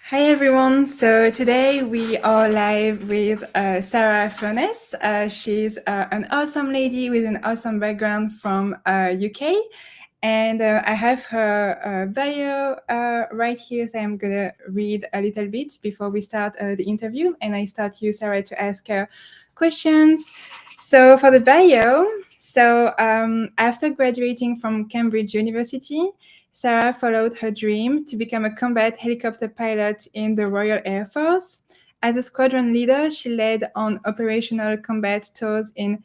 Hi everyone. So today we are live with Sarah Furness. She's an awesome lady with an awesome background from UK. And I have her bio right here. So I'm going to read a little bit before we start the interview. And I start you, Sarah, to ask her questions. So for the bio, after graduating from Cambridge University, Sarah followed her dream to become a combat helicopter pilot in the Royal Air Force. As a squadron leader, she led on operational combat tours in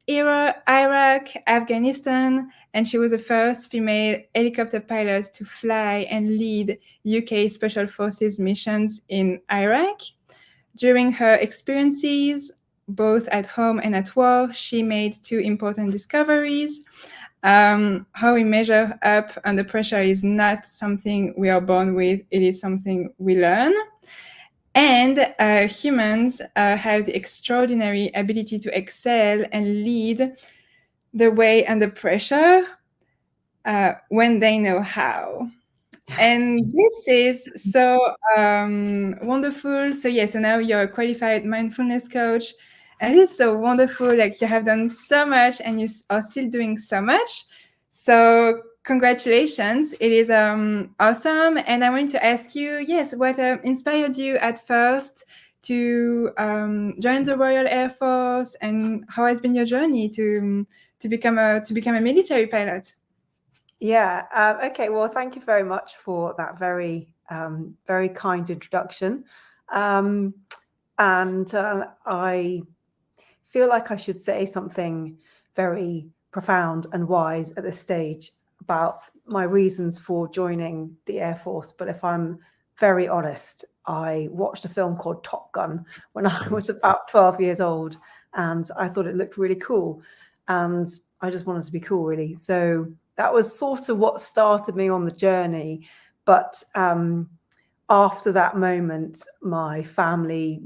Iraq, Afghanistan, and she was the first female helicopter pilot to fly and lead UK Special Forces missions in Iraq. During her experiences, both at home and at war, she made two important discoveries. How we measure up under pressure is not something we are born with, it is something we learn. And humans have the extraordinary ability to excel and lead the way under pressure when they know how. And this is so wonderful. So now you're a qualified mindfulness coach, and it's so wonderful. Like, you have done so much, and you are still doing so much. So congratulations! It is awesome. And I wanted to ask you, yes, what inspired you at first to join the Royal Air Force, and how has been your journey to become a military pilot? Yeah. Okay. Well, thank you very much for that very kind introduction. I feel like I should say something very profound and wise at this stage about my reasons for joining the Air Force. But if I'm very honest, I watched a film called Top Gun when I was about 12 years old, and I thought it looked really cool. And I just wanted to be cool, really. So that was sort of what started me on the journey. But after that moment, my family,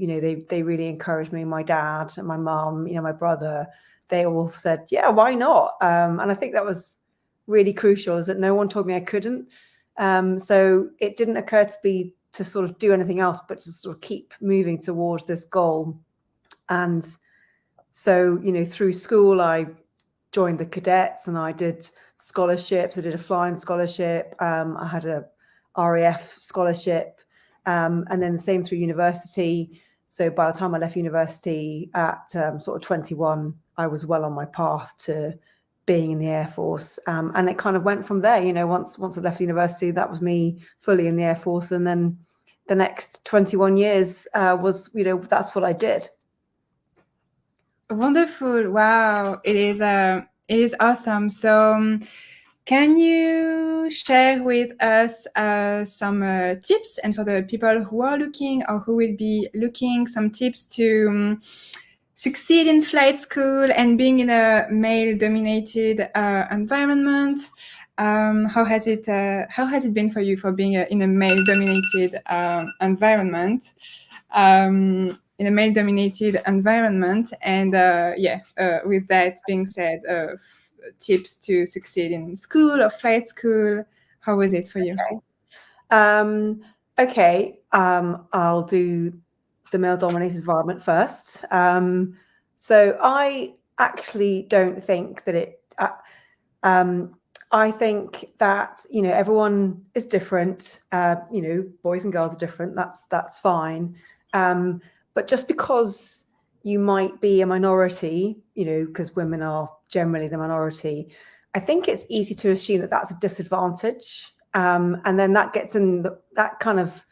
they really encouraged me. My dad and my mum, my brother, they all said, yeah, why not? And I think that was really crucial, is that no one told me I couldn't. So it didn't occur to me to sort of do anything else, but to sort of keep moving towards this goal. And so, through school, I joined the cadets and I did scholarships. I did a flying scholarship. I had a RAF scholarship, and then the same through university. So by the time I left university at sort of 21, I was well on my path to being in the Air Force. And it kind of went from there. Once I left university, that was me fully in the Air Force. And then the next 21 years was, that's what I did. Wonderful. Wow. It is awesome. So can you share with us some tips, and for the people who are looking or who will be looking, some tips to succeed in flight school and being in a male-dominated environment? How has it been for you for being in a male-dominated environment? In a male-dominated environment, and with that being said, tips to succeed in school or flight school. How was it for you? Okay. I'll do the male-dominated environment first. So I actually don't think that it. I think that everyone is different. Boys and girls are different. That's fine. But just because you might be a minority, because women are generally the minority, I think it's easy to assume that that's a disadvantage. And then that gets in, that kind of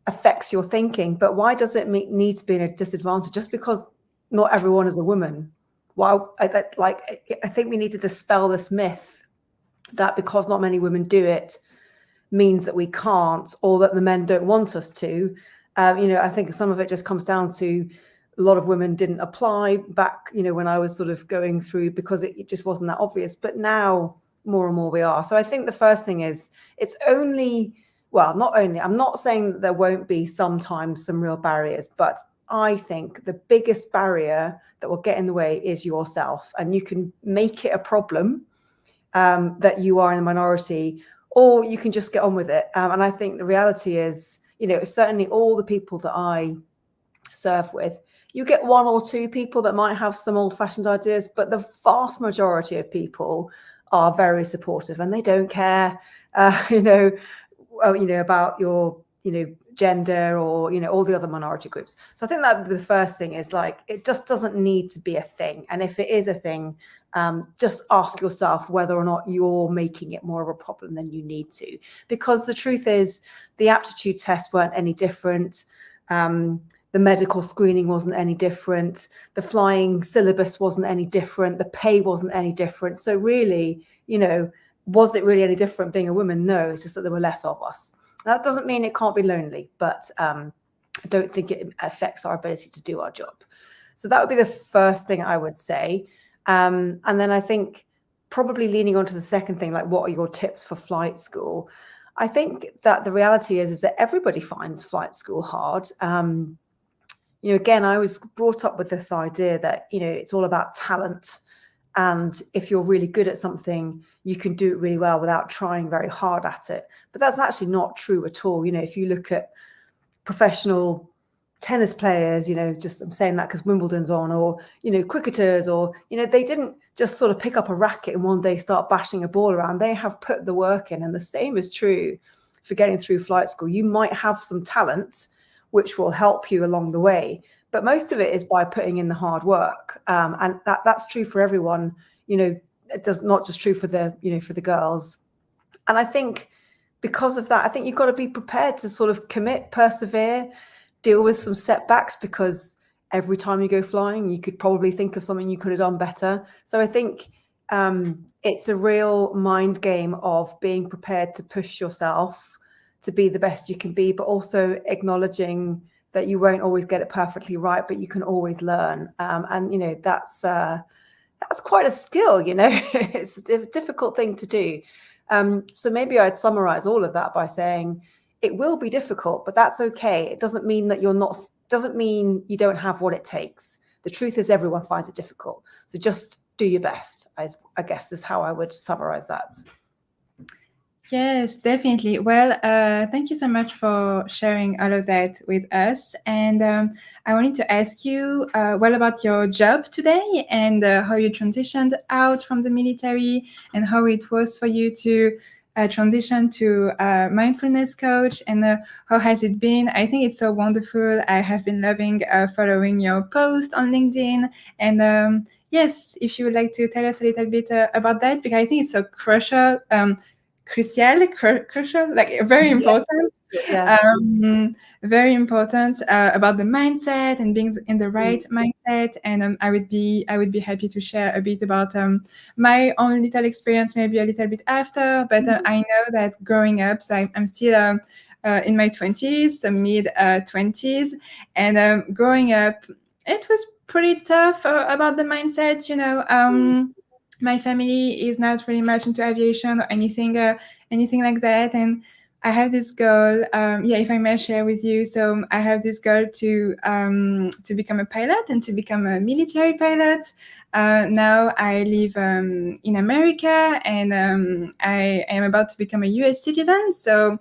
affects your thinking. But why does it need to be a disadvantage? Just because not everyone is a woman? Well, I think we need to dispel this myth that because not many women do it means that we can't, or that the men don't want us to. I think some of it just comes down to a lot of women didn't apply back, when I was sort of going through, because it just wasn't that obvious. But now more and more we are. So I think the first thing is, I'm not saying that there won't be sometimes some real barriers, but I think the biggest barrier that will get in the way is yourself. And you can make it a problem that you are in the minority, or you can just get on with it. And I think the reality is, certainly all the people that I serve with, you get one or two people that might have some old-fashioned ideas, but the vast majority of people are very supportive, and they don't care, about your, gender, or all the other minority groups. So I think that the first thing is, like, it just doesn't need to be a thing, and if it is a thing, just ask yourself whether or not you're making it more of a problem than you need to, because the truth is the aptitude tests weren't any different. The medical screening wasn't any different. The flying syllabus wasn't any different. The pay wasn't any different. So really, was it really any different being a woman? No, it's just that there were less of us. That doesn't mean it can't be lonely, but I don't think it affects our ability to do our job. So that would be the first thing I would say. And then I think probably leaning on to the second thing, like, what are your tips for flight school? I think that the reality is that everybody finds flight school hard. Again, I was brought up with this idea that, it's all about talent. And if you're really good at something, you can do it really well without trying very hard at it. But that's actually not true at all. If you look at professional tennis players, just I'm saying that because Wimbledon's on, or, cricketers, or, they didn't just sort of pick up a racket and one day start bashing a ball around. They have put the work in. And the same is true for getting through flight school. You might have some talent, which will help you along the way, but most of it is by putting in the hard work. And that's true for everyone. It does not just true for the girls. And I think because of that, I think you've got to be prepared to sort of commit, persevere, deal with some setbacks, because every time you go flying, you could probably think of something you could have done better. So I think it's a real mind game of being prepared to push yourself to be the best you can be, but also acknowledging that you won't always get it perfectly right, but you can always learn. And that's quite a skill. It's a difficult thing to do. So maybe I'd summarize all of that by saying it will be difficult, but that's okay. It doesn't mean that doesn't mean you don't have what it takes. The truth is everyone finds it difficult. So just do your best, I guess is how I would summarize that. Yes, definitely. Well, thank you so much for sharing all of that with us. And I wanted to ask you, about your job today, and how you transitioned out from the military, and how it was for you to transition to a mindfulness coach, and how has it been? I think it's so wonderful. I have been loving following your post on LinkedIn. And yes, if you would like to tell us a little bit about that, because I think it's so crucial. Crucial, like very important. Yeah. Very important about the mindset and being in the right mindset. And I would be happy to share a bit about my own little experience, maybe a little bit after. But I know that growing up, so I'm still in my 20s, so mid 20s, and growing up, it was pretty tough about the mindset. My family is not really much into aviation or anything like that, and I have this goal. If I may share with you, so I have this goal to become a pilot and to become a military pilot. Now I live in America, and I am about to become a U.S. citizen. So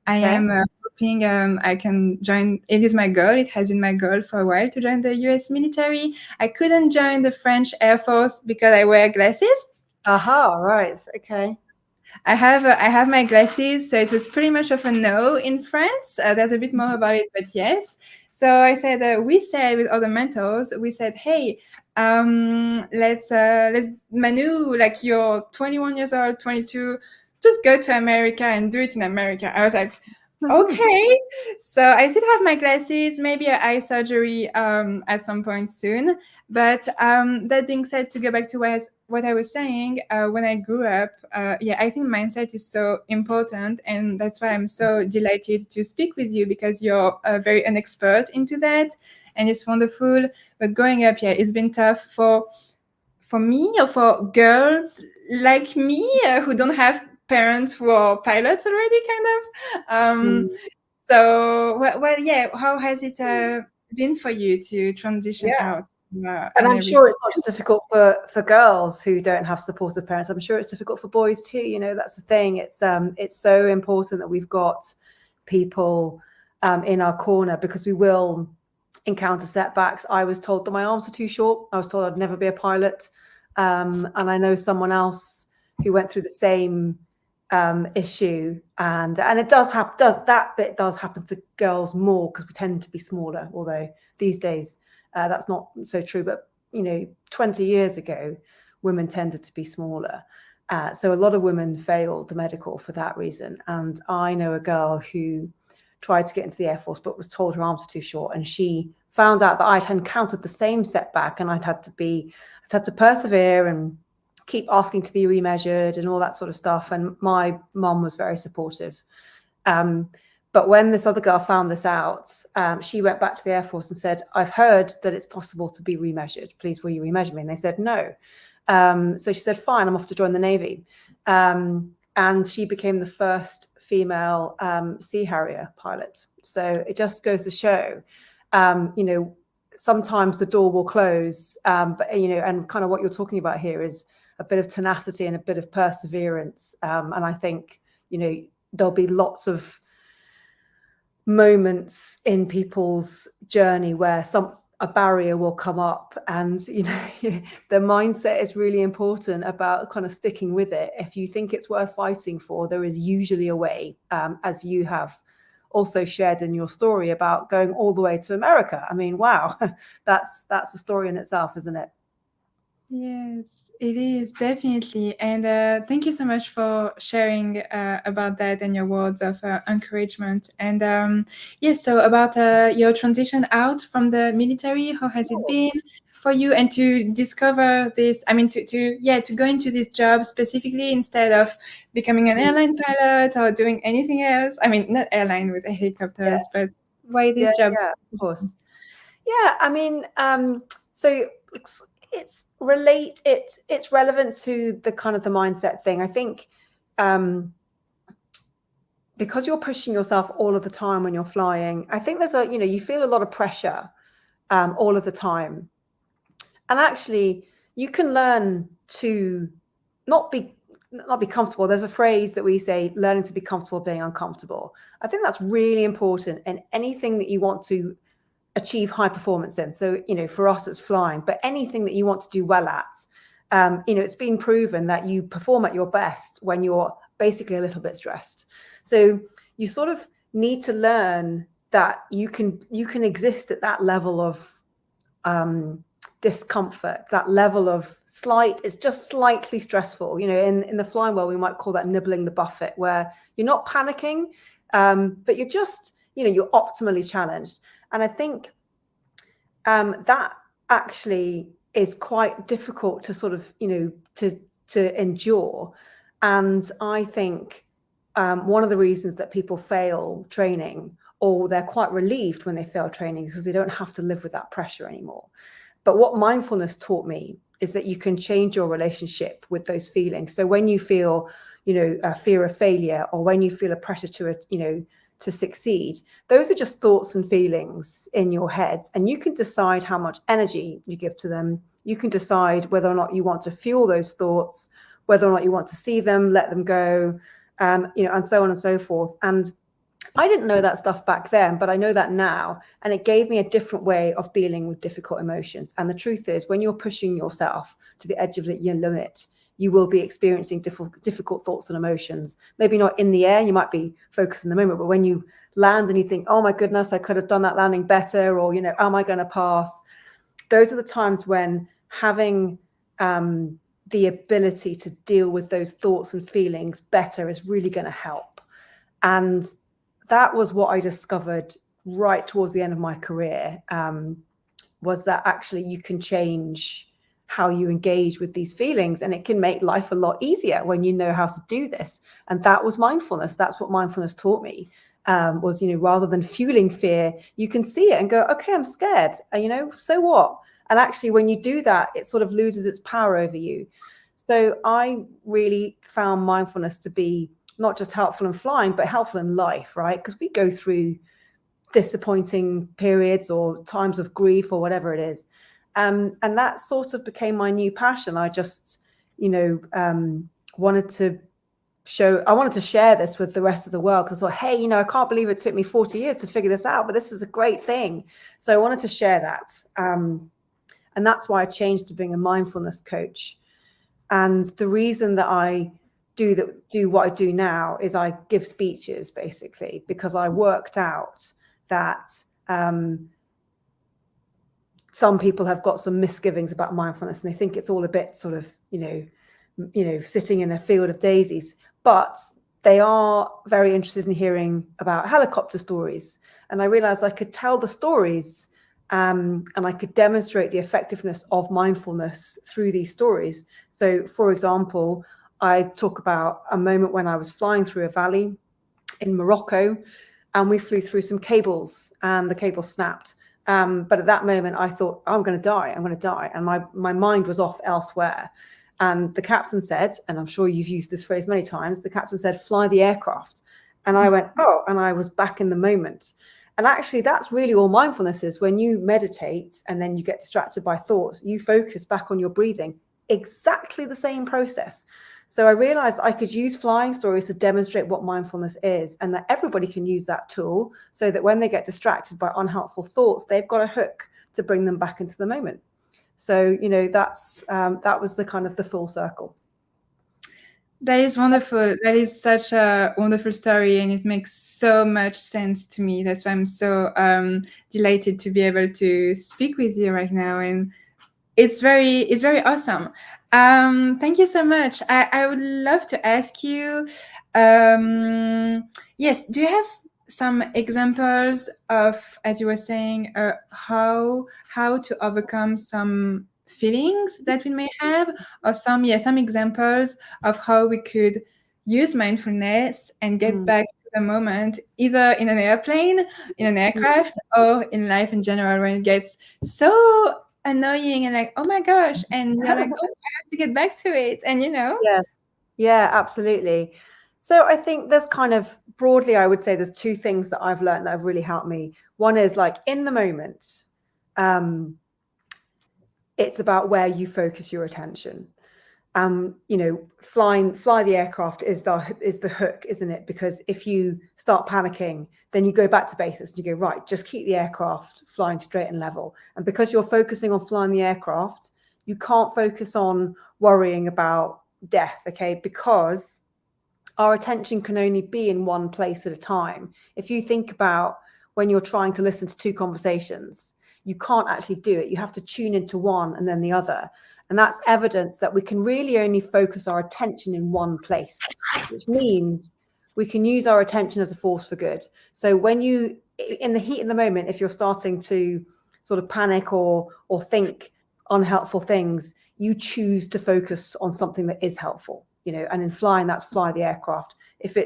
I am hoping I can join. It is my goal. It has been my goal for a while to join the U.S. military. I couldn't join the French Air Force because I wear glasses. Aha, right. Okay. I have my glasses, so it was pretty much of a no in France. There's a bit more about it, but yes. So I said, we said with other mentors, we said, hey, let's Manu, like you're 21 years old, 22, just go to America and do it in America. I was like, okay. So I still have my glasses, maybe an eye surgery at some point soon. But that being said, to go back to what I was saying, when I grew up, I think mindset is so important. And that's why I'm so delighted to speak with you, because you're very an expert into that. And it's wonderful. But growing up, it's been tough for me, or for girls like me who don't have parents who are pilots already, kind of. So, how has it been for you to transition out? And I'm sure it's not just difficult for girls who don't have supportive parents. I'm sure it's difficult for boys too. That's the thing. It's so important that we've got people in our corner, because we will encounter setbacks. I was told that my arms were too short. I was told I'd never be a pilot. And I know someone else who went through the same issue, and it does happen to girls more, because we tend to be smaller, although these days that's not so true. But 20 years ago, women tended to be smaller, so a lot of women failed the medical for that reason. And I know a girl who tried to get into the Air Force but was told her arms were too short, and she found out that I'd encountered the same setback, and I'd had to persevere and keep asking to be remeasured and all that sort of stuff. And my mum was very supportive. But when this other girl found this out, she went back to the Air Force and said, "I've heard that it's possible to be remeasured. Please, will you remeasure me?" And they said no. So she said, "Fine, I'm off to join the Navy." And she became the first female Sea Harrier pilot. So it just goes to show, sometimes the door will close, but and kind of what you're talking about here is a bit of tenacity and a bit of perseverance. And I think, there'll be lots of moments in people's journey where a barrier will come up, and the mindset is really important about kind of sticking with it. If you think it's worth fighting for, there is usually a way, as you have also shared in your story about going all the way to America. I mean, wow, that's a story in itself, isn't it? Yes, it is, definitely. And thank you so much for sharing about that and your words of encouragement. And yes, so about your transition out from the military, how has it been for you, and to discover this? I mean, to go into this job specifically instead of becoming an airline pilot or doing anything else. I mean, not airline with helicopters, Yes. but why this job? Yeah, of course. Yeah, I mean, so it's relevant to the kind of the mindset thing. I think because you're pushing yourself all of the time when you're flying, I think there's you feel a lot of pressure all of the time. And actually, you can learn to not be comfortable. There's a phrase that we say, learning to be comfortable being uncomfortable. I think that's really important in anything that you want to achieve high performance in. So, for us, it's flying, but anything that you want to do well at, it's been proven that you perform at your best when you're basically a little bit stressed. So you sort of need to learn that you can exist at that level of discomfort, that level of it's just slightly stressful. In the flying world, we might call that nibbling the buffet, where you're not panicking, but you're just, you're optimally challenged. And I think that actually is quite difficult to sort of, to endure. And I think one of the reasons that people fail training, or they're quite relieved when they fail training, because they don't have to live with that pressure anymore. But what mindfulness taught me is that you can change your relationship with those feelings. So when you feel, a fear of failure, or when you feel a pressure to succeed, those are just thoughts and feelings in your head, and you can decide how much energy you give to them. You can decide whether or not you want to fuel those thoughts, whether or not you want to see them, let them go, and so on and so forth. And I didn't know that stuff back then, but I know that now, and it gave me a different way of dealing with difficult emotions. And the truth is, when you're pushing yourself to the edge of your limit, you will be experiencing difficult thoughts and emotions. Maybe not in the air, you might be focused in the moment, but when you land and you think, oh my goodness, I could have done that landing better, or, am I going to pass? Those are the times when having the ability to deal with those thoughts and feelings better is really going to help. And that was what I discovered right towards the end of my career, was that actually you can change how you engage with these feelings, and it can make life a lot easier when you know how to do this. And that was mindfulness. That's what mindfulness taught me, was, rather than fueling fear, you can see it and go, okay, I'm scared, so what? And actually, when you do that, it sort of loses its power over you. So I really found mindfulness to be not just helpful in flying, but helpful in life, right? Because we go through disappointing periods or times of grief or whatever it is. And that sort of became my new passion. I just, wanted to wanted to share this with the rest of the world, because I thought, hey, I can't believe it took me 40 years to figure this out, but this is a great thing. So I wanted to share that. And that's why I changed to being a mindfulness coach. And the reason that I do what I do now is I give speeches, basically, because I worked out that some people have got some misgivings about mindfulness, and they think it's all a bit sort of, sitting in a field of daisies. But they are very interested in hearing about helicopter stories. And I realized I could tell the stories, and I could demonstrate the effectiveness of mindfulness through these stories. So, for example, I talk about a moment when I was flying through a valley in Morocco, and we flew through some cables, and the cable snapped. But at that moment, I thought, oh, I'm going to die. And my mind was off elsewhere. And the captain said, and I'm sure you've used this phrase many times, the captain said, fly the aircraft. And I went, oh, and I was back in the moment. And actually, that's really all mindfulness is. When you meditate and then you get distracted by thoughts, you focus back on your breathing. Exactly the same process. So I realized I could use flying stories to demonstrate what mindfulness is, and that everybody can use that tool so that when they get distracted by unhelpful thoughts, they've got a hook to bring them back into the moment. So, that was the kind of the full circle. That is wonderful. That is such a wonderful story, and it makes so much sense to me. That's why I'm so delighted to be able to speak with you right now, and it's very awesome. Thank you so much. I would love to ask you, yes, do you have some examples of, as you were saying, how to overcome some feelings that we may have, or some examples of how we could use mindfulness and get back to the moment, either in an airplane, in an aircraft, or in life in general, when it gets so annoying and like, oh my gosh, and you're like, oh, I have to get back to it, and Yes. Yeah, absolutely. So I think there's kind of broadly, I would say there's two things that I've learned that have really helped me. One is like in the moment, it's about where you focus your attention. Fly the aircraft is the hook, isn't it? Because if you start panicking, then you go back to basics and you go, right, just keep the aircraft flying straight and level. And because you're focusing on flying the aircraft, you can't focus on worrying about death, okay? Because our attention can only be in one place at a time. If you think about when you're trying to listen to two conversations, you can't actually do it. You have to tune into one and then the other. And that's evidence that we can really only focus our attention in one place, which means we can use our attention as a force for good. So when you, in the heat of the moment, if you're starting to sort of panic or think unhelpful things, you choose to focus on something that is helpful, and in flying, that's fly the aircraft. If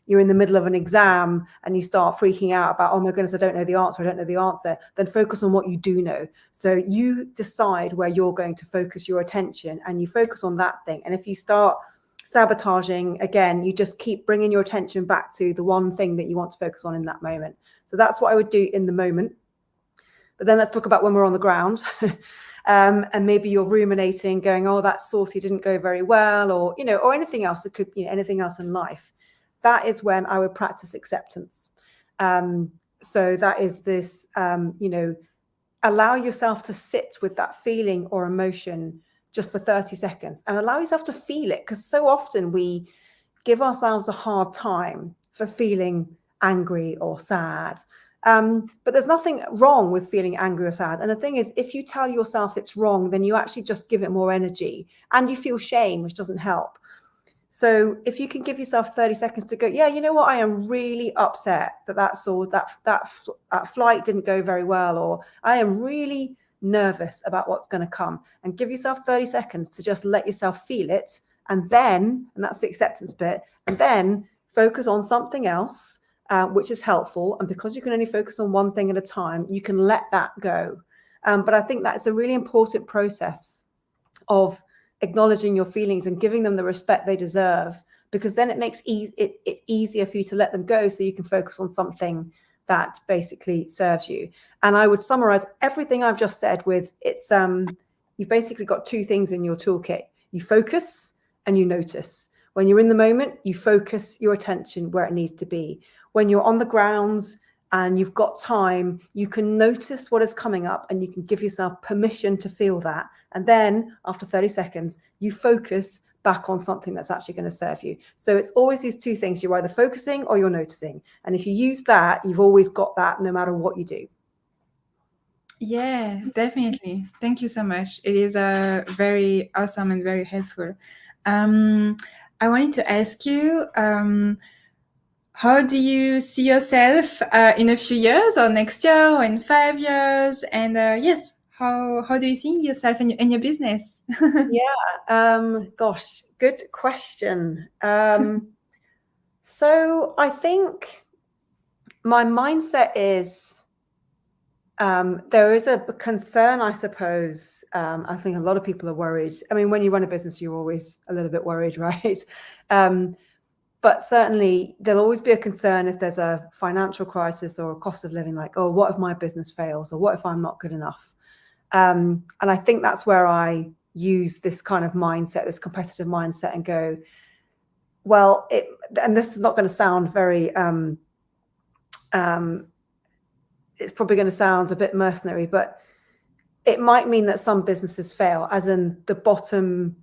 you're in the middle of an exam and you start freaking out about, oh my goodness, I don't know the answer, then focus on what you do know. So you decide where you're going to focus your attention and you focus on that thing. And if you start sabotaging, again, you just keep bringing your attention back to the one thing that you want to focus on in that moment. So that's what I would do in the moment. But then let's talk about when we're on the ground. And maybe you're ruminating, going, oh, that sortie didn't go very well, or anything else. It could be anything else in life. That is when I would practice acceptance. So that is this, allow yourself to sit with that feeling or emotion just for 30 seconds and allow yourself to feel it. Because so often we give ourselves a hard time for feeling angry or sad. But there's nothing wrong with feeling angry or sad. And the thing is, if you tell yourself it's wrong, then you actually just give it more energy and you feel shame, which doesn't help. So if you can give yourself 30 seconds to go, yeah, you know what, I am really upset that flight didn't go very well, or I am really nervous about what's going to come, and give yourself 30 seconds to just let yourself feel it. And that's the acceptance bit, and then focus on something else, which is helpful. And because you can only focus on one thing at a time, you can let that go. But I think that's a really important process of acknowledging your feelings and giving them the respect they deserve, because then it makes it easier for you to let them go, so you can focus on something that basically serves you. And I would summarize everything I've just said with, you've basically got two things in your toolkit. You focus and you notice. When you're in the moment, you focus your attention where it needs to be. When you're on the ground and you've got time, you can notice what is coming up and you can give yourself permission to feel that. And then after 30 seconds, you focus back on something that's actually going to serve you. So it's always these two things. You're either focusing or you're noticing. And if you use that, you've always got that no matter what you do. Yeah, definitely. Thank you so much. It is very awesome and very helpful. I wanted to ask you, how do you see yourself in a few years, or next year, or in 5 years? And yes, how do you think yourself in your business? Yeah, gosh, good question. So I think my mindset is, there is a concern, I suppose. I think a lot of people are worried. I mean, when you run a business, you're always a little bit worried, right? But certainly there'll always be a concern if there's a financial crisis or a cost of living, like, oh, what if my business fails? Or what if I'm not good enough? And I think that's where I use this kind of mindset, this competitive mindset, and go, well, and this is not going to sound very, it's probably going to sound a bit mercenary, but it might mean that some businesses fail, as in the bottom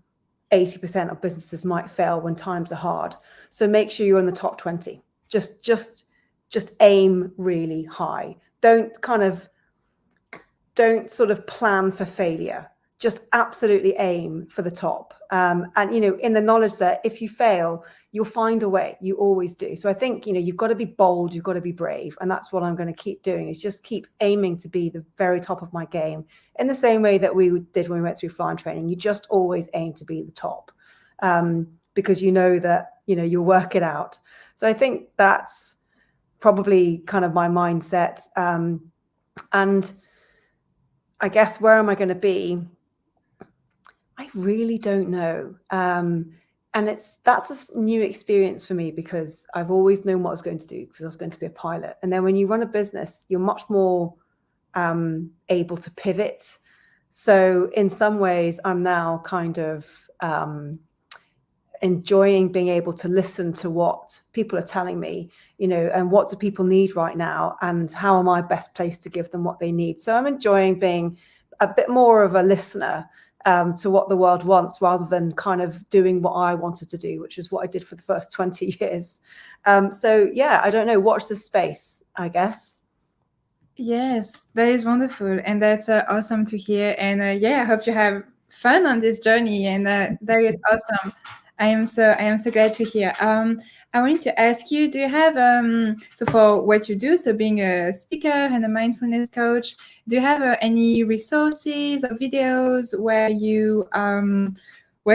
80% of businesses might fail when times are hard. So make sure you're in the top 20. Just aim really high. Don't sort of plan for failure. Just absolutely aim for the top. And, in the knowledge that if you fail, you'll find a way. You always do. So I think, you've got to be bold. You've got to be brave. And that's what I'm going to keep doing, is just keep aiming to be the very top of my game, in the same way that we did when we went through flying training. You just always aim to be the top, because you know that, you'll work it out. So I think that's probably kind of my mindset. And I guess, where am I going to be? I really don't know. And that's a new experience for me, because I've always known what I was going to do, because I was going to be a pilot. And then when you run a business, you're much more able to pivot. So in some ways, I'm now kind of enjoying being able to listen to what people are telling me, and what do people need right now, and how am I best placed to give them what they need. So I'm enjoying being a bit more of a listener to what the world wants, rather than kind of doing what I wanted to do, which is what I did for the first 20 years. So yeah, I don't know, watch this space, I guess. Yes, that is wonderful, and that's awesome to hear. And I hope you have fun on this journey, and that is awesome. I am so glad to hear. I wanted to ask you, do you have so for what you do, so being a speaker and a mindfulness coach, do you have any resources or videos where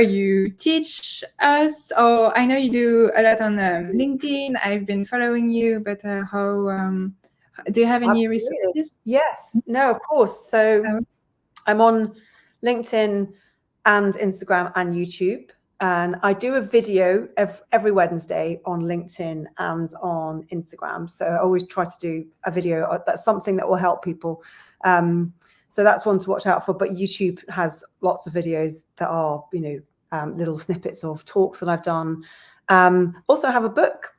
you teach us? Or I know you do a lot on LinkedIn. I've been following you, but do you have any resources? Yes. No, of course. So I'm on LinkedIn and Instagram and YouTube. And I do a video every Wednesday on LinkedIn and on Instagram. So I always try to do a video that's something that will help people. So that's one to watch out for. But YouTube has lots of videos that are, little snippets of talks that I've done. Also, I have a book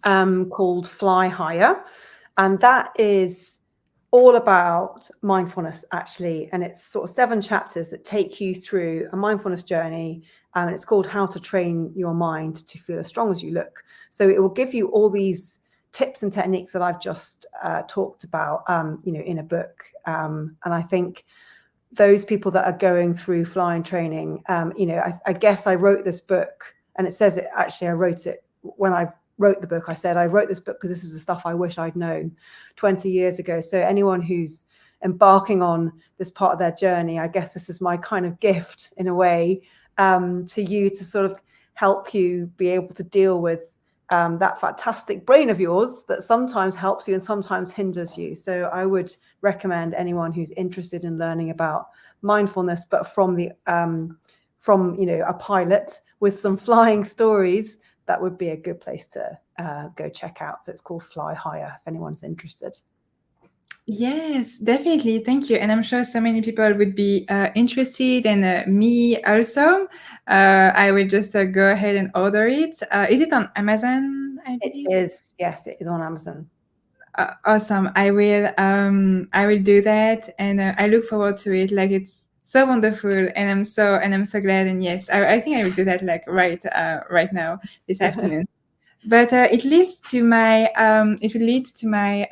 called Fly Higher. And that is all about mindfulness, actually. And it's sort of 7 chapters that take you through a mindfulness journey. And it's called How to Train Your Mind to Feel as Strong as You Look. So it will give you all these tips and techniques that I've just talked about, in a book. And I think those people that are going through flying training, I guess I wrote this book, and it says it, actually, I wrote it when I wrote the book. I said, I wrote this book because this is the stuff I wish I'd known 20 years ago. So anyone who's embarking on this part of their journey, I guess this is my kind of gift, in a way, to you, to sort of help you be able to deal with that fantastic brain of yours that sometimes helps you and sometimes hinders you. So I would recommend anyone who's interested in learning about mindfulness, but from a pilot with some flying stories, that would be a good place to go check out. So it's called Fly Higher, if anyone's interested. Yes, definitely. Thank you. And I'm sure so many people would be interested, and me also. I will just go ahead and order it. Is it on Amazon, I It believe? is, yes, it is on Amazon. Awesome. I will do that, and I look forward to it. Like, it's so wonderful, and I'm so glad. And yes, I think I will do that like right now this afternoon. But it will lead to my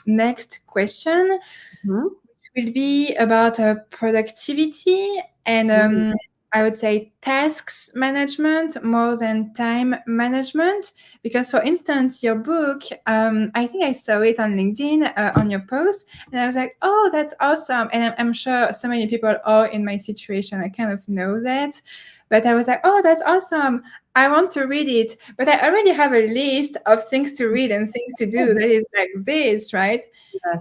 next question, Mhm. will be about productivity and Mm. I would say tasks management more than time management. Because, for instance, your book, I think I saw it on LinkedIn on your post, and I was like, oh, that's awesome. And I'm sure so many people are in my situation. I kind of know that. But I was like, oh, that's awesome. I want to read it. But I already have a list of things to read and things to do that is like this, right?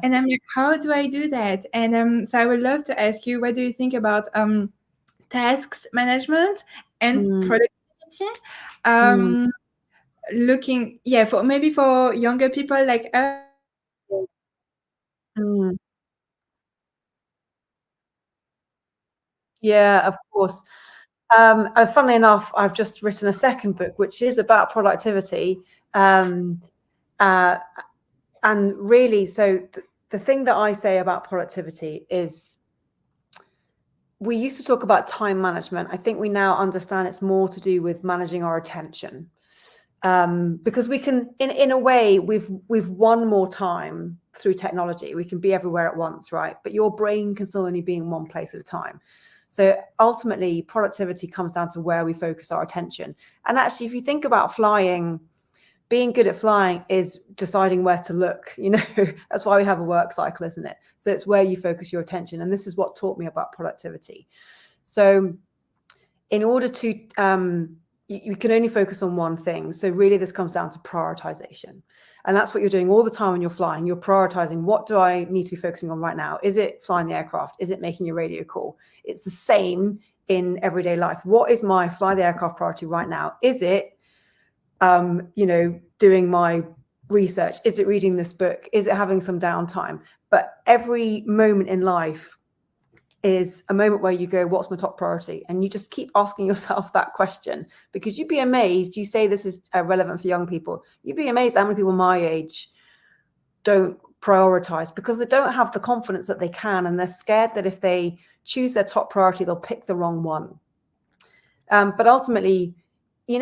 And Yes. I'm like, how do I do that? And so I would love to ask you, what do you think about tasks management and Mm, productivity? mm, Um, Looking, yeah, for maybe for younger people like us, mm. Yeah, of course. And funnily enough, I've just written a second book, which is about productivity. Um, uh, and really, so the thing that I say about productivity is we used to talk about time management. I think we now understand it's more to do with managing our attention. Because we can, in a way, we've won more time through technology. We can be everywhere at once, right? But your brain can still only be in one place at a time. So ultimately, productivity comes down to where we focus our attention. And actually, if you think about flying, being good at flying is deciding where to look. You know, that's why we have a work cycle, isn't it? So it's where you focus your attention. And this is what taught me about productivity. So in order to you can only focus on one thing. So really this comes down to prioritization. And that's what you're doing all the time when you're flying. You're prioritizing, what do I need to be focusing on right now? Is it flying the aircraft? Is it making a radio call? It's the same in everyday life. What is my fly the aircraft priority right now? Is it doing my research? Is it reading this book? Is it having some downtime? But every moment in life is a moment where you go, what's my top priority? And you just keep asking yourself that question, because you'd be amazed. You say this is relevant for young people. You'd be amazed how many people my age don't prioritize because they don't have the confidence that they can. And they're scared that if they choose their top priority, they'll pick the wrong one. But ultimately, you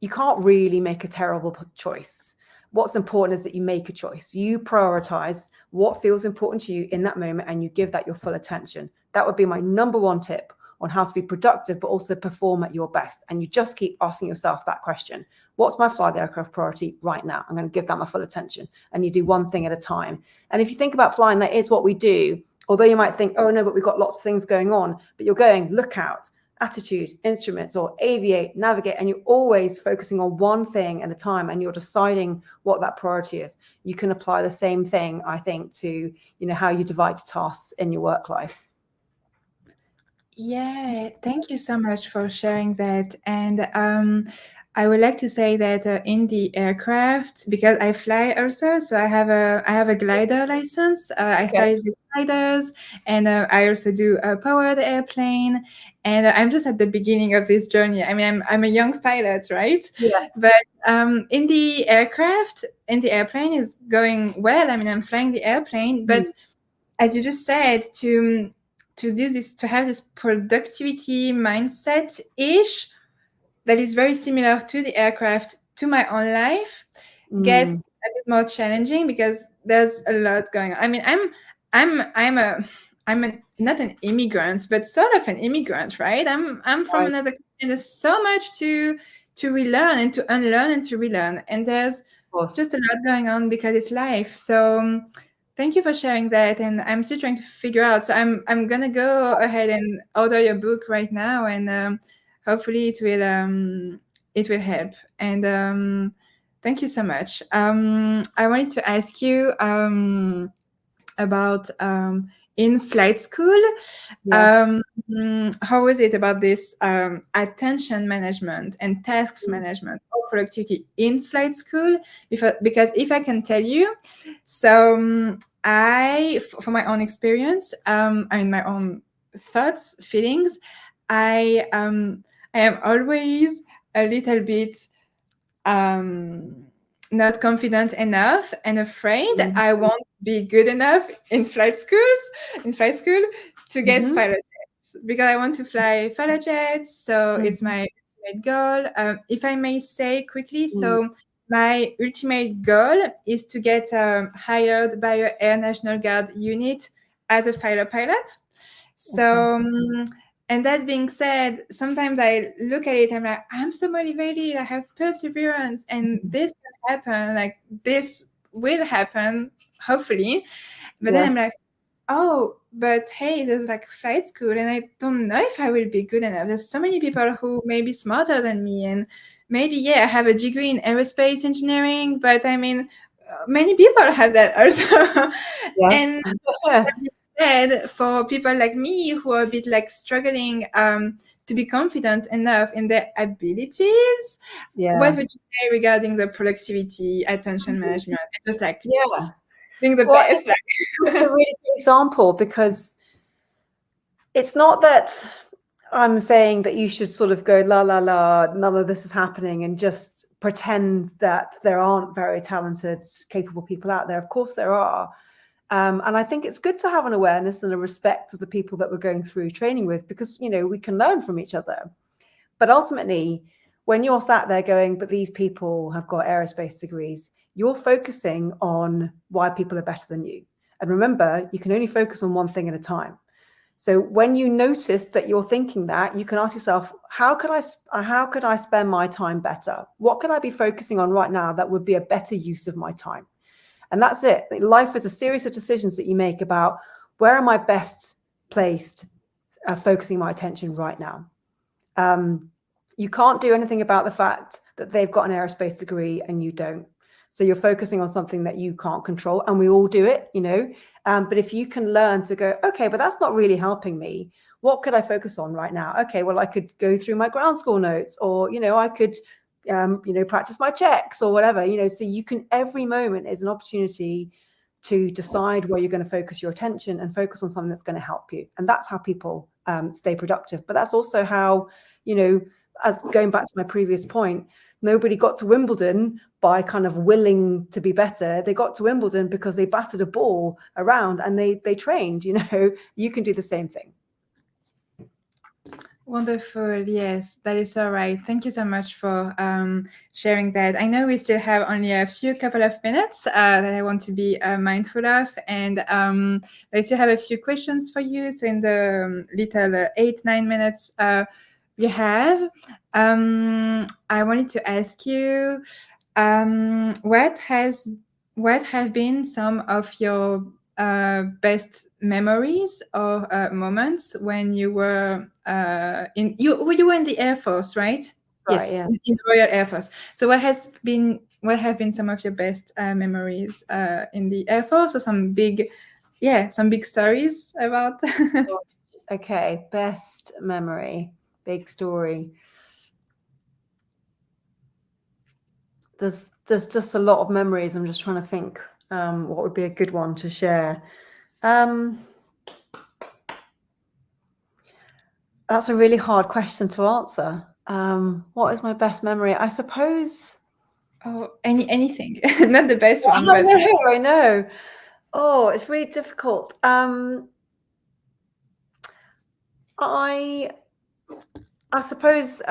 can't really make a terrible choice. What's important is that you make a choice. You prioritize what feels important to you in that moment and you give that your full attention. That would be my number one tip on how to be productive, but also perform at your best. And you just keep asking yourself that question. What's my fly the aircraft priority right now? I'm going to give that my full attention. And you do one thing at a time. And if you think about flying, that is what we do. Although you might think, oh no, but we've got lots of things going on. But you're going, look out, attitude, instruments, or aviate, navigate, and you're always focusing on one thing at a time and you're deciding what that priority is. You can apply the same thing, I think, to how you divide tasks in your work life. yeah, thank you so much for sharing that. And I would like to say that in the aircraft, because I fly also, so I have a glider license. I Okay. started with gliders, and I also do a powered airplane. And I'm just at the beginning of this journey. I mean, I'm a young pilot, right? Yeah. But in the aircraft, in the airplane is going well. I mean, I'm flying the airplane, but Mm. as you just said, to do this, to have this productivity mindset ish that is very similar to the aircraft, to my own life, gets Mm. a bit more challenging because there's a lot going on. I mean, I'm not an immigrant, but sort of an immigrant, right? I'm from Right. another country, and there's so much to relearn and to unlearn and to relearn, and there's Of course. just a lot going on because it's life. So thank you for sharing that, and I'm still trying to figure out. So I'm gonna go ahead and order your book right now, and hopefully it will help. And thank you so much. I wanted to ask you about in flight school. Yes. Um, how was it about this attention management and tasks Mm. management or productivity in flight school? Because if I can tell you, so for my own experience, my own thoughts, feelings, I am always a little bit not confident enough and afraid I won't be good enough in flight school to get fighter jets, because I want to fly fighter jets. So it's my ultimate goal. If I may say quickly, so my ultimate goal is to get hired by a Air National Guard unit as a fighter pilot. So, and that being said, sometimes I look at it, I'm like, I'm so motivated, I have perseverance, and this can happen, like this will happen, hopefully. But then I'm like, oh, but hey, there's like flight school, and I don't know if I will be good enough. There's so many people who may be smarter than me, and maybe, yeah, I have a degree in aerospace engineering, but I mean, many people have that also. And for people like me who are a bit like struggling to be confident enough in their abilities, what would you say regarding the productivity, attention management, and just like being the best? It's a really good example, because it's not that I'm saying that you should sort of go la la la, none of this is happening, and just pretend that there aren't very talented, capable people out there. Of course there are. And I think it's good to have an awareness and a respect of the people that we're going through training with, because, you know, we can learn from each other. But ultimately, when you're sat there going, but these people have got aerospace degrees, you're focusing on why people are better than you. And remember, you can only focus on one thing at a time. So when you notice that you're thinking that, you can ask yourself, how could I spend my time better? What could I be focusing on right now that would be a better use of my time? And that's it. Life is a series of decisions that you make about, where am I best placed focusing my attention right now? You can't do anything about the fact that they've got an aerospace degree and you don't. So you're focusing on something that you can't control, and we all do it, you know. But if you can learn to go, okay, but that's not really helping me. What could I focus on right now? Okay, well, I could go through my ground school notes, or, you know, I could, practice my checks or whatever, you know. So you can, every moment is an opportunity to decide where you're going to focus your attention and focus on something that's going to help you. And that's how people stay productive. But that's also how, you know, as going back to my previous point, nobody got to Wimbledon by kind of willing to be better. They got to Wimbledon because they batted a ball around and they trained. You know, you can do the same thing. Wonderful. Yes, that is all right. Thank you so much for sharing that. I know we still have only a couple of minutes that I want to be mindful of. And I still have a few questions for you. So in the little 8-9 minutes we have, I wanted to ask you, what have been some of your best memories or moments when you were in the Air Force, right? Right, yes, in the Royal Air Force. So what have been some of your best memories in the Air Force, or some big stories about? Okay, best memory, big story. There's just a lot of memories. I'm just trying to think what would be a good one to share. That's a really hard question to answer. What is my best memory? I suppose. Oh, anything, not the best one. But... I know. Oh, it's really difficult. I suppose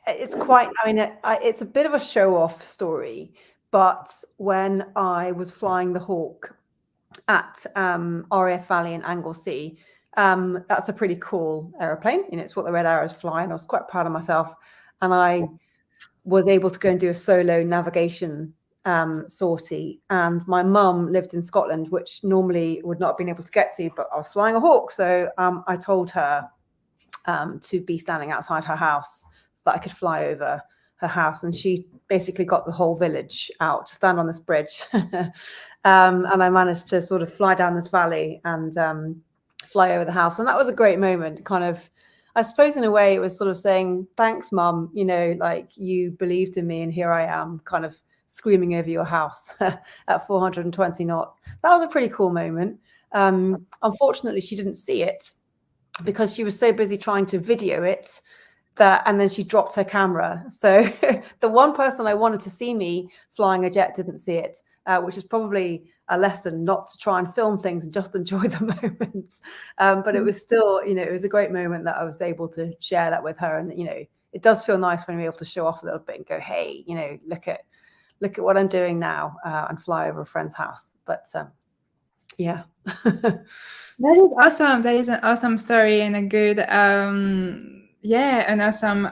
it's quite. I mean, it's a bit of a show-off story. But when I was flying the Hawk at RAF Valley in Anglesey, that's a pretty cool aeroplane. You know, it's what the Red Arrows fly, and I was quite proud of myself. And I was able to go and do a solo navigation sortie. And my mum lived in Scotland, which normally would not have been able to get to, but I was flying a Hawk. So I told her to be standing outside her house so that I could fly over her house. And she basically got the whole village out to stand on this bridge. And I managed to sort of fly down this valley and fly over the house. And that was a great moment. Kind of, I suppose in a way it was sort of saying, thanks, Mum, you know, like you believed in me and here I am kind of screaming over your house at 420 knots. That was a pretty cool moment. Unfortunately, she didn't see it because she was so busy trying to video it and then she dropped her camera. So the one person I wanted to see me flying a jet didn't see it, which is probably a lesson not to try and film things and just enjoy the moments. But it was still, it was a great moment that I was able to share that with her. And, it does feel nice when you're able to show off a little bit and go, hey, look at what I'm doing now, and fly over a friend's house. But yeah. That is awesome. That is an awesome story and a good, an awesome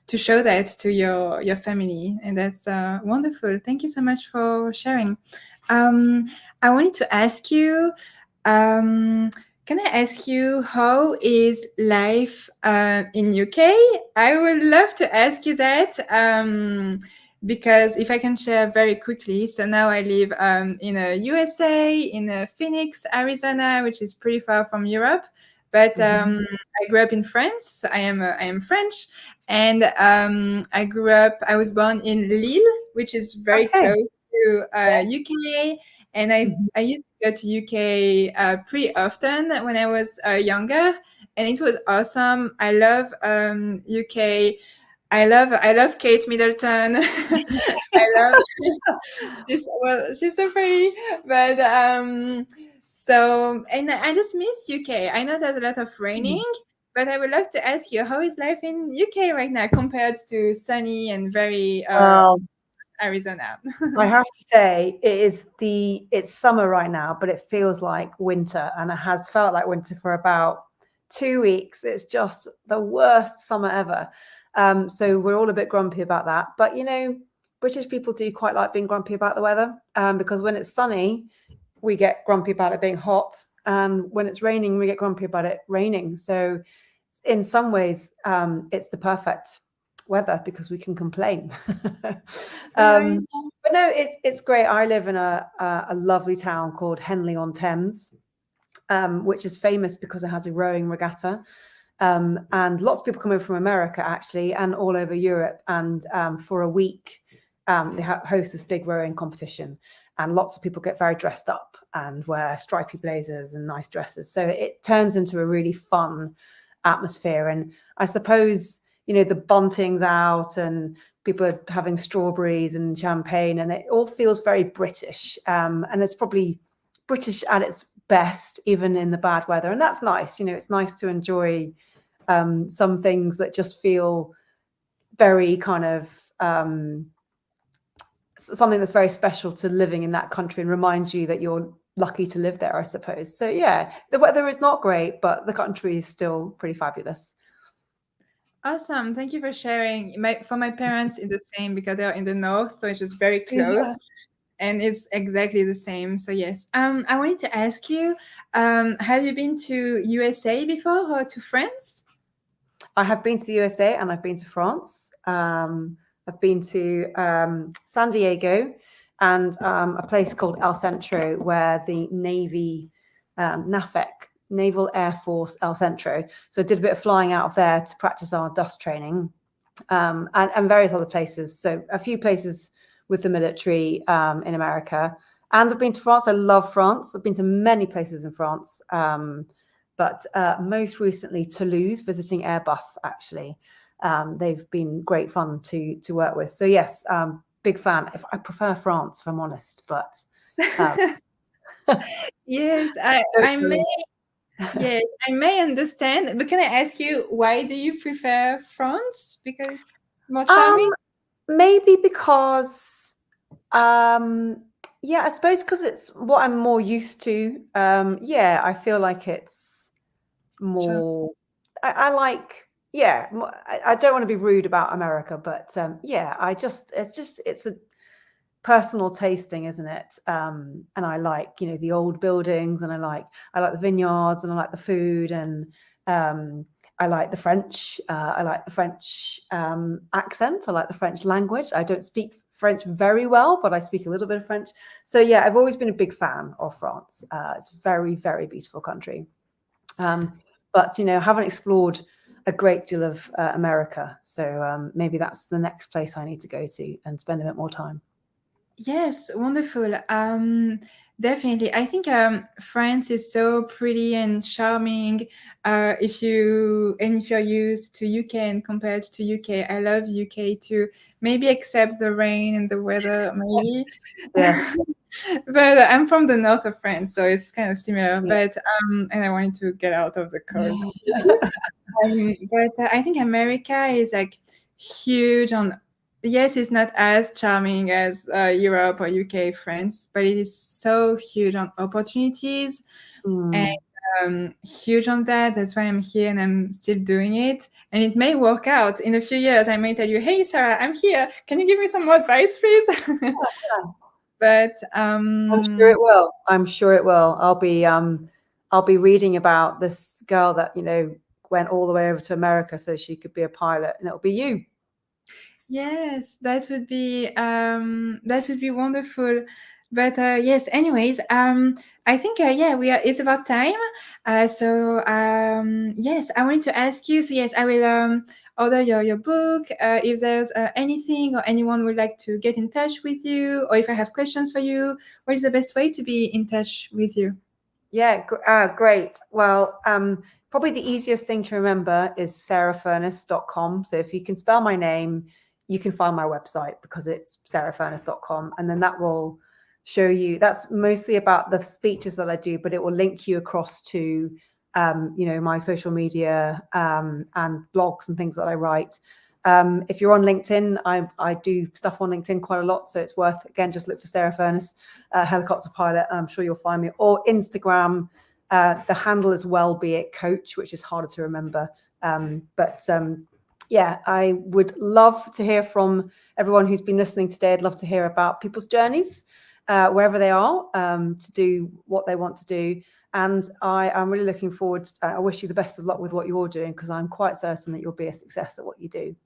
to show that to your family, and that's wonderful. Thank you so much for sharing. I wanted to ask you, can I ask you how is life in UK? I would love to ask you that. Because if I can share very quickly, so now I live in a USA, in Phoenix, Arizona, which is pretty far from Europe. But I grew up in France, so I am French, and I was born in Lille, which is very close to UK, and I used to go to UK pretty often when I was younger, and it was awesome. I love UK. I love Kate Middleton. I love she's she's so pretty. But and I just miss UK. I know there's a lot of raining, but I would love to ask you, how is life in UK right now compared to sunny and very Arizona? I have to say it's summer right now, but it feels like winter, and it has felt like winter for about 2 weeks. It's just the worst summer ever. So we're all a bit grumpy about that. But, British people do quite like being grumpy about the weather, because when it's sunny, we get grumpy about it being hot. And when it's raining, we get grumpy about it raining. So in some ways, it's the perfect weather because we can complain. But no, it's great. I live in a lovely town called Henley-on-Thames, which is famous because it has a rowing regatta. And lots of people come over from America, actually, and all over Europe. And for a week, they host this big rowing competition. And lots of people get very dressed up and wear stripy blazers and nice dresses. So it turns into a really fun atmosphere. And I suppose, the bunting's out and people are having strawberries and champagne, and it all feels very British. And it's probably British at its best, even in the bad weather. And that's nice. It's nice to enjoy some things that just feel very kind of something that's very special to living in that country and reminds you that you're lucky to live there, I suppose. So yeah, the weather is not great, but the country is still pretty fabulous. Awesome. Thank you for sharing. For my parents, it's the same because they're in the north, so it's just very close. And it's exactly the same. So yes, I wanted to ask you, have you been to USA before or to France? I have been to the USA and I've been to France. I've been to San Diego and a place called El Centro, where the Navy, NAFEC, Naval Air Force El Centro. So I did a bit of flying out of there to practice our dust training, and various other places. So a few places with the military in America. And I've been to France. I love France. I've been to many places in France, but most recently Toulouse, visiting Airbus, actually. They've been great fun to work with. So yes, big fan. I prefer France, if I'm honest, but yes, I may. Yes, I may understand. But can I ask you, why do you prefer France? Because it's more charming? Maybe because, I suppose because it's what I'm more used to. I feel like it's more. I like. Yeah, I don't want to be rude about America, but it's a personal tasting, isn't it? And I like, the old buildings, and I like the vineyards, and I like the food, and I like the French. I like the French accent. I like the French language. I don't speak French very well, but I speak a little bit of French. So yeah, I've always been a big fan of France. It's a very, very beautiful country. But I haven't explored a great deal of America. So maybe that's the next place I need to go to and spend a bit more time. Yes, wonderful. Definitely. I think France is so pretty and charming. If you're used to UK and compared to UK, I love UK too. Maybe except the rain and the weather, maybe. Yes. But I'm from the north of France, so it's kind of similar. But and I wanted to get out of the cold too. But I think America is like huge on. Yes, it's not as charming as Europe or UK, France, but it is so huge on opportunities and Mm. huge on that. That's why I'm here and I'm still doing it. And it may work out in a few years. I may tell you, "Hey, Sarah, I'm here. Can you give me some more advice, please?" But I'm sure it will. I'm sure it will. I'll be reading about this girl that, went all the way over to America so she could be a pilot, and it'll be you. yes, that would be wonderful. But yes, anyways, I think yeah, we are. It's about time. Yes, I wanted to ask you. So yes, I will order your book. If there's anything or anyone would like to get in touch with you, or if I have questions for you, what is the best way to be in touch with you? Yeah, great. Well, probably the easiest thing to remember is sarahfurness.com. So if you can spell my name, you can find my website because it's sarahfurness.com. And then that will show you, that's mostly about the speeches that I do, but it will link you across to, my social media and blogs and things that I write. If you're on LinkedIn, I do stuff on LinkedIn quite a lot. So it's worth, again, just look for Sarah Furness, helicopter pilot, and I'm sure you'll find me. Or Instagram, the handle is Wellbeing Coach, which is harder to remember. Yeah, I would love to hear from everyone who's been listening today. I'd love to hear about people's journeys, wherever they are, to do what they want to do. And I'm really looking forward. I wish you the best of luck with what you're doing, because I'm quite certain that you'll be a success at what you do.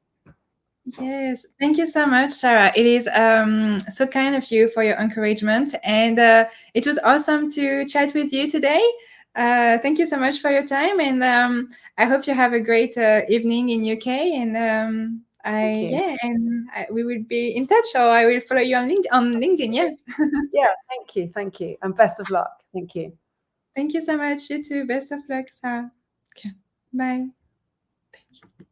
Yes, thank you so much, Sarah. It is so kind of you for your encouragement, and it was awesome to chat with you today. Thank you so much for your time, and I hope you have a great evening in UK. And Thank you. we will be in touch, or I will follow you on LinkedIn. Yeah. Yeah, thank you, and best of luck. Thank you. Thank you so much. You too. Best of luck, Sarah. Okay. Bye. Thank you.